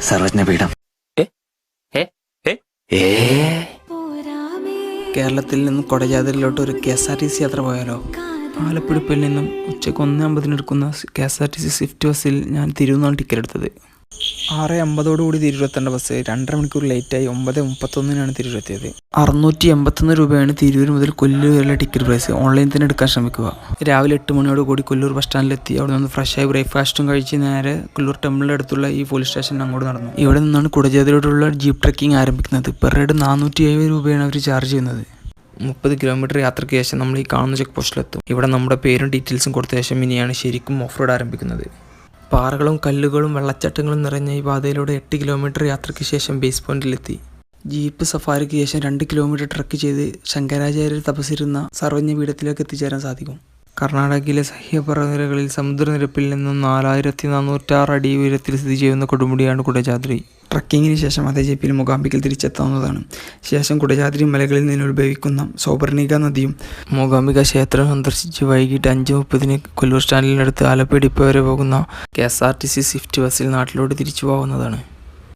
സർവജ്ഞപീഠം. കേരളത്തിൽ നിന്നും കൊടജാദ്രിയിലോട്ട് ഒരു KSRTC യാത്ര പോയാലോ? ആലപ്പുഴയിൽ നിന്നും ഉച്ചയ്ക്ക് 1:50 എടുക്കുന്ന KSRTC സ്വിഫ്റ്റ് ബസ്സിൽ ഞാൻ തിരൂന്നാണ് ടിക്കറ്റ് എടുത്തത്. 6:50 തിരൂരെത്തേണ്ട ബസ് 2.5 മണിക്കൂർ ലേറ്റായി 9:31 തിരൂരെത്തിയത്. 681 രൂപയാണ് തിരൂർ മുതൽ കൊല്ലൂർ വരെയുള്ള ടിക്കറ്റ് പ്രൈസ്. ഓൺലൈനിൽ തന്നെ എടുക്കാൻ ശ്രമിക്കുക. രാവിലെ 8 മണിയോടുകൂടി കൊല്ലൂർ ബസ് സ്റ്റാൻഡിലെത്തി അവിടെ നിന്ന് ഫ്രഷായി ബ്രേക്ക്ഫാസ്റ്റും കഴിച്ച് നേരെ കൊല്ലൂർ ടെമ്പിളിൻ്റെ അടുത്തുള്ള ഈ പോലീസ് സ്റ്റേഷനിൽ അങ്ങോട്ട് നടന്നു. ഇവിടെ നിന്നാണ് കുടജാദ്രിയോടുള്ള ജീപ്പ് ട്രെക്കിംഗ് ആരംഭിക്കുന്നത്. പെർ റൈഡ് 470 രൂപയാണ് അവർ ചാർജ് ചെയ്യുന്നത്. 30 കിലോമീറ്റർ യാത്രയ്ക്ക് ശേഷം നമ്മൾ ഈ കാണുന്ന ചെക്ക് പോസ്റ്റിലെത്തും. ഇവിടെ നമ്മുടെ പേരും ഡീറ്റെയിൽസും കൊടുത്ത ശേഷം ഇനിയാണ് ശരിക്കും ഓഫ് റോഡ് ആരംഭിക്കുന്നത്. പാറകളും കല്ലുകളും വെള്ളച്ചാട്ടങ്ങളും നിറഞ്ഞ ഈ പാതയിലൂടെ 8 കിലോമീറ്റർ യാത്രയ്ക്ക് ശേഷം ബേസ് പോയിന്റിലെത്തി. ജീപ്പ് സഫാരിക്ക് ശേഷം 2 കിലോമീറ്റർ ട്രക്ക് ചെയ്ത് ശങ്കരാചാര്യർ തപസ്സിരുന്ന സർവജ്ഞപീഠത്തിലേക്ക് എത്തിച്ചേരാൻ സാധിക്കും. കർണാടകയിലെ സഹ്യപർവ്വതനിരകളിൽ സമുദ്രനിരപ്പിൽ നിന്നും 4446 അടി ഉയരത്തിൽ സ്ഥിതി ചെയ്യുന്ന കൊടുമുടിയാണ് കുടജാദ്രി. ട്രക്കിങ്ങിന് ശേഷം അതേ ജീപ്പിൽ മൂകാംബികയിൽ തിരിച്ചെത്താവുന്നതാണ്. ശേഷം കുടജാദ്രി മലകളിൽ നിന്ന് ഉത്ഭവിക്കുന്ന സൗപർണിക നദിയും മൂകാംബിക ക്ഷേത്രം സന്ദർശിച്ച് വൈകിട്ട് 5:30 കൊല്ലൂർ സ്റ്റാൻഡിനടുത്ത് ആലപ്പുഴ ഡിപ്പോ വരെ പോകുന്ന KSRTC സ്വിഫ്റ്റ് ബസ്സിൽ നാട്ടിലോട്ട് തിരിച്ചു പോകാവുന്നതാണ്.